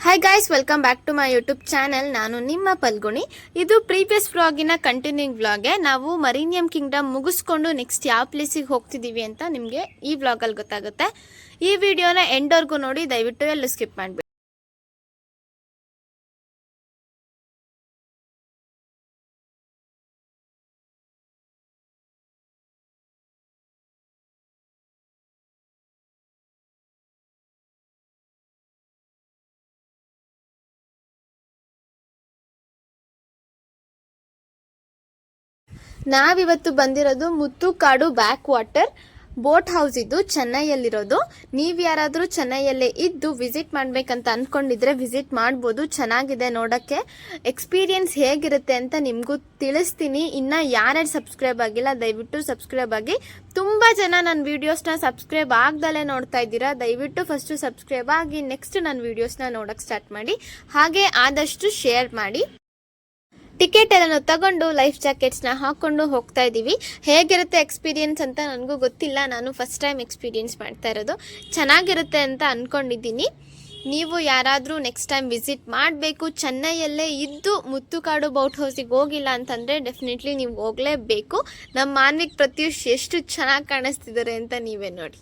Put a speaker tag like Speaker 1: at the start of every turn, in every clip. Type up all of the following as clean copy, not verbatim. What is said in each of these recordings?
Speaker 1: Hi guys, welcome back to my YouTube channel. ನಾನು ನಿಮ್ಮ ಪಲ್ಗುಣಿ. ಇದು ಪ್ರೀವಿಯಸ್ ವ್ಲಾಗಿನ ಕಂಟಿನ್ಯೂಯಿಂಗ್ ವ್ಲಾಗೆ. ನಾವು ಮರೀನಿಯಂ ಕಿಂಗ್ಡಮ್ ಮುಗಿಸ್ಕೊಂಡು ನೆಕ್ಸ್ಟ್ ಯಾವ ಪ್ಲೇಸಿಗೆ ಹೋಗ್ತಿದ್ದೀವಿ ಅಂತ ನಿಮಗೆ ಈ ವ್ಲಾಗಲ್ಲಿ ಗೊತ್ತಾಗುತ್ತೆ. ಈ ವಿಡಿಯೋನ ಎಂಡ್ವರೆಗೂ ನೋಡಿ, ದಯವಿಟ್ಟು ಎಲ್ಲೂ ಸ್ಕಿಪ್ ಮಾಡಬೇಡಿ. ನಾವಿವತ್ತು ಬಂದಿರೋದು ಮುತ್ತುಕಾಡು ಬ್ಯಾಕ್ ವಾಟರ್ ಬೋಟ್ ಹೌಸ್. ಇದು ಚೆನ್ನೈಯಲ್ಲಿರೋದು. ನೀವು ಯಾರಾದರೂ ಚೆನ್ನೈಯಲ್ಲೇ ಇದ್ದು ವಿಸಿಟ್ ಮಾಡ್ಬೇಕಂತ ಅನ್ಕೊಂಡಿದ್ರೆ ವಿಸಿಟ್ ಮಾಡ್ಬೋದು. ಚೆನ್ನಾಗಿದೆ ನೋಡೋಕ್ಕೆ. ಎಕ್ಸ್ಪೀರಿಯನ್ಸ್ ಹೇಗಿರುತ್ತೆ ಅಂತ ನಿಮಗೂ ತಿಳಿಸ್ತೀನಿ. ಇನ್ನು ಯಾರ್ಯಾರು ಸಬ್ಸ್ಕ್ರೈಬ್ ಆಗಿಲ್ಲ ದಯವಿಟ್ಟು ಸಬ್ಸ್ಕ್ರೈಬ್ ಆಗಿ. ತುಂಬ ಜನ ನನ್ನ ವೀಡಿಯೋಸ್ನ ಸಬ್ಸ್ಕ್ರೈಬ್ ಆಗ್ದಲೇ ನೋಡ್ತಾ ಇದ್ದೀರಾ. ದಯವಿಟ್ಟು ಫಸ್ಟು ಸಬ್ಸ್ಕ್ರೈಬ್ ಆಗಿ ನೆಕ್ಸ್ಟ್ ನನ್ನ ವೀಡಿಯೋಸ್ನ ನೋಡೋಕ್ಕೆ ಸ್ಟಾರ್ಟ್ ಮಾಡಿ. ಹಾಗೆ ಆದಷ್ಟು ಶೇರ್ ಮಾಡಿ. ಟಿಕೆಟ್ ಎಲ್ಲನೂ ತಗೊಂಡು ಲೈಫ್ ಜಾಕೆಟ್ಸ್ನ ಹಾಕ್ಕೊಂಡು ಹೋಗ್ತಾ ಇದ್ದೀವಿ. ಹೇಗಿರುತ್ತೆ ಎಕ್ಸ್ಪೀರಿಯನ್ಸ್ ಅಂತ ನನಗೂ ಗೊತ್ತಿಲ್ಲ. ನಾನು ಫಸ್ಟ್ ಟೈಮ್ ಎಕ್ಸ್ಪೀರಿಯನ್ಸ್ ಮಾಡ್ತಾ ಇರೋದು. ಚೆನ್ನಾಗಿರುತ್ತೆ ಅಂತ ಅಂದ್ಕೊಂಡಿದ್ದೀನಿ. ನೀವು ಯಾರಾದರೂ ನೆಕ್ಸ್ಟ್ ಟೈಮ್ ವಿಸಿಟ್ ಮಾಡಬೇಕು, ಚೆನ್ನೈಯಲ್ಲೇ ಇದ್ದು ಮುತ್ತುಕಾಡು ಬೋಟ್ ಹೌಸಿಗೆ ಹೋಗಿಲ್ಲ ಅಂತಂದರೆ ಡೆಫಿನೆಟ್ಲಿ ನೀವು ಹೋಗಲೇಬೇಕು. ನಮ್ಮ ಮಾನ್ವಿಕ್ ಪ್ರತ್ಯೂಷ್ ಎಷ್ಟು ಚೆನ್ನಾಗಿ ಕಾಣಿಸ್ತಿದ್ದಾರೆ ಅಂತ ನೀವೇ ನೋಡಿ.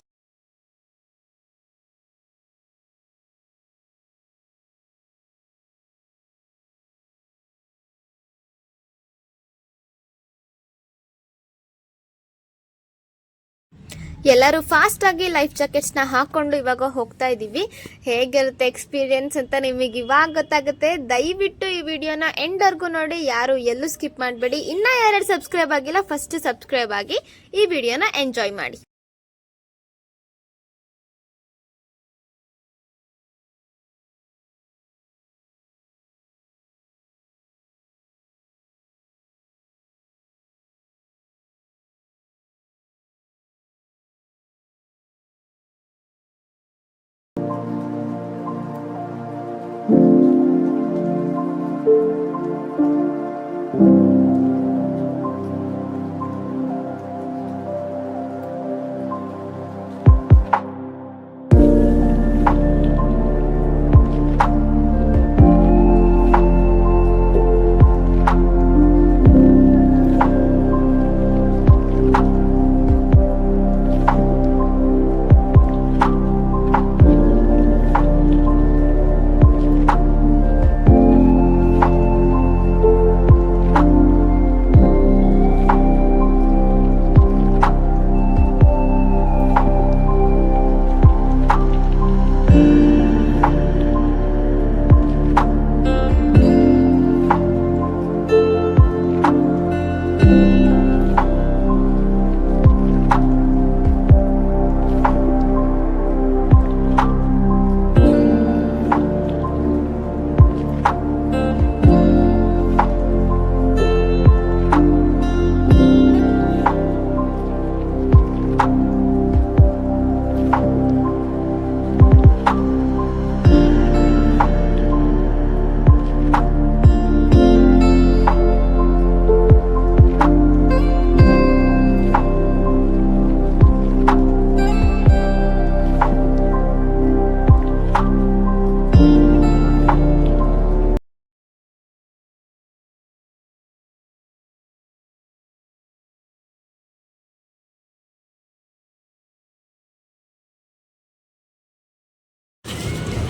Speaker 1: ಎಲ್ಲರೂ ಫಾಸ್ಟ್ ಆಗಿ ಲೈಫ್ ಜಾಕೆಟ್ಸ್ನ ಹಾಕೊಂಡು ಇವಾಗ ಹೋಗ್ತಾ ಇದ್ದೀವಿ. ಹೇಗಿರುತ್ತೆ ಎಕ್ಸ್ಪೀರಿಯನ್ಸ್ ಅಂತ ನಿಮಗೆ ಇವಾಗ ಗೊತ್ತಾಗುತ್ತೆ. ದಯವಿಟ್ಟು ಈ ವಿಡಿಯೋನ ಎಂಡ್ವರೆಗೂ ನೋಡಿ, ಯಾರು ಎಲ್ಲೂ ಸ್ಕಿಪ್ ಮಾಡಬೇಡಿ. ಇನ್ನೂ ಯಾರ್ಯಾರು ಸಬ್ಸ್ಕ್ರೈಬ್ ಆಗಿಲ್ಲ ಫಸ್ಟ್ ಸಬ್ಸ್ಕ್ರೈಬ್ ಆಗಿ ಈ ವಿಡಿಯೋನ ಎಂಜಾಯ್ ಮಾಡಿ.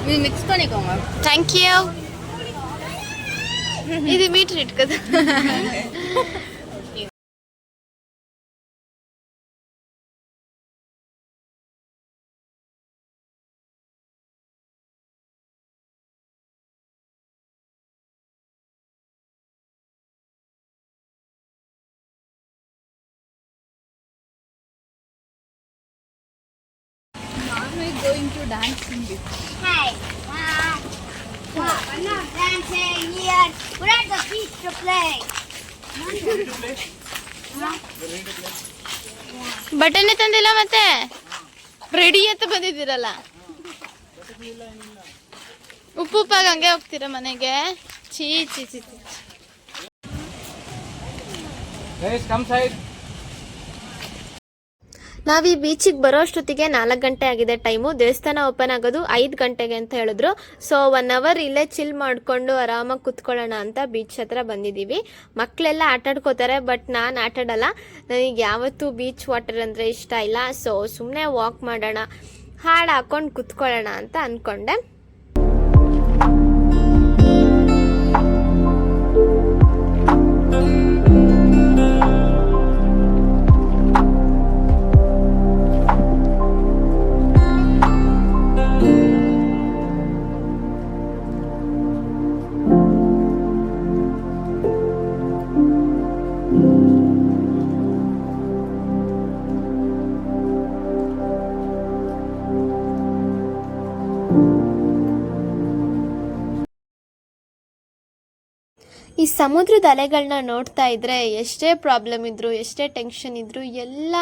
Speaker 2: ఇది మిక్స్ కొనికోంగ
Speaker 1: ಥ್ಯಾಂಕ್ ಯು. ఇది మీ ట్రీట్ కదా.
Speaker 2: going to dance in this.
Speaker 3: Hey, I'm not dancing yet. We're at the beach to play.
Speaker 1: ಬಟನ್ನೇ ತಂದಿಲ್ಲ ಮತ್ತೆ ರೆಡಿ ಅಂತ ಬಂದಿದ್ದೀರಲ್ಲ. ಉಪ್ಪುಪ್ಪಾಗ ಹಂಗೆ ಹೋಗ್ತೀರಾ ಮನೆಗೆ? ಚೀ ಚೀ ಚೀ. ನಾವು ಈ ಬೀಚಿಗೆ ಬರೋ ಅಷ್ಟೊತ್ತಿಗೆ 4 ಗಂಟೆ ಆಗಿದೆ ಟೈಮು. ದೇವಸ್ಥಾನ ಓಪನ್ ಆಗೋದು 5 ಗಂಟೆಗೆ ಅಂತ ಹೇಳಿದ್ರು. ಸೊ 1 ಅವರ್ ಇಲ್ಲೇ ಚಿಲ್ ಮಾಡಿಕೊಂಡು ಆರಾಮಾಗಿ ಕುತ್ಕೊಳ್ಳೋಣ ಅಂತ ಬೀಚ್ ಹತ್ರ ಬಂದಿದ್ದೀವಿ. ಮಕ್ಕಳೆಲ್ಲ ಆಟಾಡ್ಕೋತಾರೆ, ಬಟ್ ನಾನು ಆಟಾಡಲ್ಲ. ನನಗೆ ಯಾವತ್ತೂ ಬೀಚ್ ವಾಟರ್ ಅಂದರೆ ಇಷ್ಟ ಇಲ್ಲ. ಸೊ ಸುಮ್ಮನೆ ವಾಕ್ ಮಾಡೋಣ, ಹಾಡು ಹಾಕೊಂಡು ಕುತ್ಕೊಳ್ಳೋಣ ಅಂತ ಅಂದ್ಕೊಂಡೆ. ಈ ಸಮುದ್ರದ ಅಲೆಗಳನ್ನ ನೋಡ್ತಾ ಇದ್ರೆ ಎಷ್ಟೇ ಪ್ರಾಬ್ಲಮ್ ಇದ್ರು, ಎಷ್ಟೇ ಟೆನ್ಷನ್ ಇದ್ರು ಎಲ್ಲ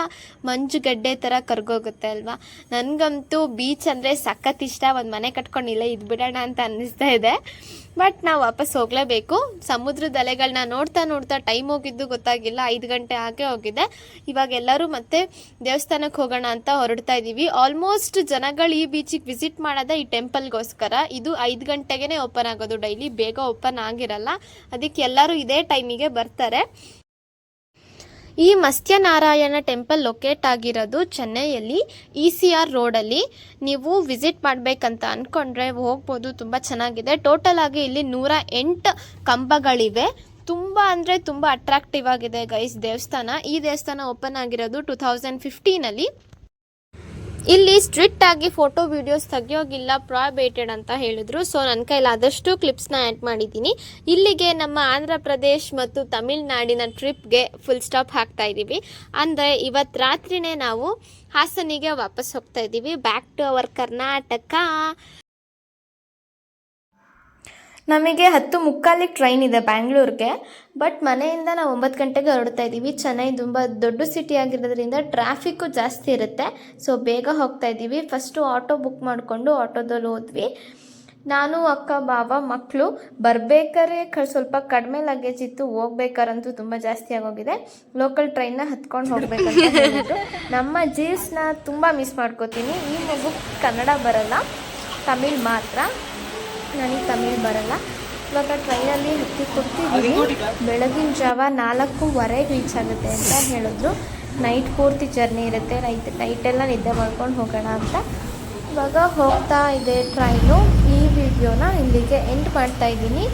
Speaker 1: ಮಂಜುಗಡ್ಡೆ ಥರ ಕರ್ಗೋಗುತ್ತೆ ಅಲ್ವಾ. ನನಗಂತೂ ಬೀಚ್ ಅಂದರೆ ಸಖತ್ ಇಷ್ಟ. ಒಂದು ಮನೆ ಕಟ್ಕೊಂಡು ಇಲ್ಲೇ ಇದ್ಬಿಡೋಣ ಅಂತ ಅನ್ನಿಸ್ತಾ ಇದೆ. ಬಟ್ ನಾವು ವಾಪಸ್ ಹೋಗಲೇಬೇಕು. ಸಮುದ್ರದ ಅಲೆಗಳನ್ನ ನೋಡ್ತಾ ನೋಡ್ತಾ ಟೈಮ್ ಹೋಗಿದ್ದು ಗೊತ್ತಾಗಿಲ್ಲ. 5 ಗಂಟೆ ಆಗೇ ಹೋಗಿದೆ. ಇವಾಗ ಎಲ್ಲರೂ ಮತ್ತೆ ದೇವಸ್ಥಾನಕ್ಕೆ ಹೋಗೋಣ ಅಂತ ಹೊರಡ್ತಾ ಇದ್ದೀವಿ. ಆಲ್ಮೋಸ್ಟ್ ಜನಗಳು ಈ ಬೀಚಿಗೆ ವಿಸಿಟ್ ಮಾಡೋದೇ ಈ ಟೆಂಪಲ್ಗೋಸ್ಕರ. ಇದು 5 ಗಂಟೆಗೆ ಓಪನ್ ಆಗೋದು, ಡೈಲಿ ಬೇಗ ಓಪನ್ ಆಗಿರಲ್ಲ. ಅದಕ್ಕೆ ಎಲ್ಲರೂ ಇದೇ ಟೈಮಿಗೆ ಬರ್ತಾರೆ. ಈ ಮತ್ಸ್ಯನಾರಾಯಣ ಟೆಂಪಲ್ ಲೊಕೇಟ್ ಆಗಿರೋದು ಚೆನ್ನೈಯಲ್ಲಿ ECR ರೋಡಲ್ಲಿ. ನೀವು ವಿಸಿಟ್ ಮಾಡಬೇಕಂತ ಅಂದ್ಕೊಂಡ್ರೆ ಹೋಗ್ಬೋದು, ತುಂಬ ಚೆನ್ನಾಗಿದೆ. ಟೋಟಲ್ ಆಗಿ ಇಲ್ಲಿ 108 ಕಂಬಗಳಿವೆ. ತುಂಬ ಅಂದರೆ ತುಂಬ ಅಟ್ರಾಕ್ಟಿವ್ ಆಗಿದೆ ಗೈಸ್ ದೇವಸ್ಥಾನ. ಈ ದೇವಸ್ಥಾನ ಓಪನ್ ಆಗಿರೋದು 2015ಅಲ್ಲಿ. ಇಲ್ಲಿ ಸ್ಟ್ರಿಕ್ಟ್ ಆಗಿ ಫೋಟೋ ವಿಡಿಯೋಸ್ ತೆಗಿಯೋಗಿಲ್ಲ, ಪ್ರಾಹಿಬಿಟೆಡ್ ಅಂತ ಹೇಳಿದ್ರು. ಸೊ ನನ್ನ ಕೈಲಾದಷ್ಟು ಕ್ಲಿಪ್ಸ್ನ ಆ್ಯಡ್ ಮಾಡಿದ್ದೀನಿ. ಇಲ್ಲಿಗೆ ನಮ್ಮ ಆಂಧ್ರ ಪ್ರದೇಶ್ ಮತ್ತು ತಮಿಳ್ನಾಡಿನ ಟ್ರಿಪ್ಗೆ ಫುಲ್ ಸ್ಟಾಪ್ ಹಾಕ್ತಾ ಇದ್ದೀವಿ. ಅಂದರೆ ಇವತ್ತು ರಾತ್ರಿನೇ ನಾವು ಹಾಸನಿಗೆ ವಾಪಸ್ ಹೋಗ್ತಾ ಇದ್ದೀವಿ. Back to our Karnataka. ನಮಗೆ 10:45 ಟ್ರೈನ್ ಇದೆ ಬ್ಯಾಂಗ್ಳೂರಿಗೆ. ಬಟ್ ಮನೆಯಿಂದ ನಾವು 9 ಗಂಟೆಗೆ ಹೊರಡ್ತಾ ಇದ್ದೀವಿ. ಚೆನ್ನೈ ತುಂಬ ದೊಡ್ಡ ಸಿಟಿ ಆಗಿರೋದ್ರಿಂದ ಟ್ರಾಫಿಕ್ಕು ಜಾಸ್ತಿ ಇರುತ್ತೆ. ಸೊ ಬೇಗ ಹೋಗ್ತಾ ಇದ್ದೀವಿ. ಫಸ್ಟು ಆಟೋ ಬುಕ್ ಮಾಡಿಕೊಂಡು ಆಟೋದಲ್ಲಿ ಹೋದ್ವಿ. ನಾನು, ಅಕ್ಕ, ಬಾಬಾ, ಮಕ್ಕಳು. ಬರಬೇಕಾದ್ರೆ ಸ್ವಲ್ಪ ಕಡಿಮೆ ಲಗೇಜ್ ಇತ್ತು, ಹೋಗ್ಬೇಕಾರಂತೂ ತುಂಬ ಜಾಸ್ತಿ ಆಗೋಗಿದೆ. ಲೋಕಲ್ ಟ್ರೈನ್ನ ಹತ್ಕೊಂಡು ಹೋಗ್ಬೇಕಂತ ಹೇಳಿದ್ರು. ನಮ್ಮ ಜೀವ್ಸ್ನ ತುಂಬ ಮಿಸ್ ಮಾಡ್ಕೋತೀನಿ. ಈ ಮಗು ಕನ್ನಡ ಬರಲ್ಲ, ತಮಿಳ್ ಮಾತ್ರ. ನನಗೆ ತಮಿಳ್ ಬರಲ್ಲ. ಇವಾಗ ಟ್ರೈನಲ್ಲಿ ಹತ್ತಿ ಕೊಡ್ತಿದ್ದೀವಿ. ಬೆಳಗಿನ ಜಾವ 4:15 ರೀಚ್ ಆಗುತ್ತೆ ಅಂತ ಹೇಳಿದ್ರು. ನೈಟ್ ಪೂರ್ತಿ ಜರ್ನಿ ಇರುತ್ತೆ. ನೈಟೆಲ್ಲ ನಿದ್ದೆ ಮಾಡ್ಕೊಂಡು ಹೋಗೋಣ ಅಂತ. ಇವಾಗ ಹೋಗ್ತಾ ಇದೆ ಟ್ರೈನು. ಈ ವಿಡಿಯೋನ ಇಲ್ಲಿಗೆ ಎಂಡ್ ಮಾಡ್ತಾ ಇದ್ದೀನಿ.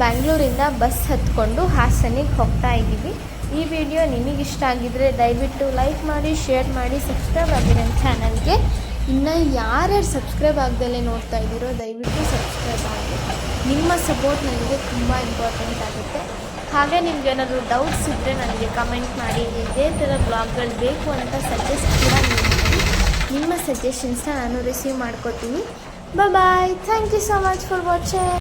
Speaker 1: ಬ್ಯಾಂಗ್ಳೂರಿಂದ ಬಸ್ ಹತ್ಕೊಂಡು ಹಾಸನಿಗೆ ಹೋಗ್ತಾ ಇದ್ದೀವಿ. ಈ ವಿಡಿಯೋ ನಿಮಗಿಷ್ಟ ಆಗಿದ್ರೆ ದಯವಿಟ್ಟು ಲೈಕ್ ಮಾಡಿ, ಶೇರ್ ಮಾಡಿ, ಸಬ್ಸ್ಕ್ರೈಬ್ ಆಗಿ ನನ್ನ ಚಾನಲ್ಗೆ. ಇನ್ನು ಯಾರ್ಯಾರು ಸಬ್ಸ್ಕ್ರೈಬ್ ಆಗದಲ್ಲೇ ನೋಡ್ತಾ ಇದ್ದೀರೋ ದಯವಿಟ್ಟು ಸಬ್ಸ್ಕ್ರೈಬ್ ಆಗಿ. ನಿಮ್ಮ ಸಪೋರ್ಟ್ ನನಗೆ ತುಂಬ ಇಂಪಾರ್ಟೆಂಟ್ ಆಗುತ್ತೆ. ಹಾಗೆ ನಿಮ್ಗೆ ಏನಾದರೂ ಡೌಟ್ಸ್ ಇದ್ದರೆ ನನಗೆ ಕಮೆಂಟ್ ಮಾಡಿ. ಇದೇ ಥರ ಬ್ಲಾಗ್ಗಳು ಬೇಕು ಅಂತ ಸಜೆಸ್ಟ್ ಕೂಡ ಮಾಡಿ. ನಿಮ್ಮ ಸಜೆಷನ್ಸ್ನ ನಾನು ರಿಸೀವ್ ಮಾಡ್ಕೋತೀನಿ. Bye. Thank you so much for watching.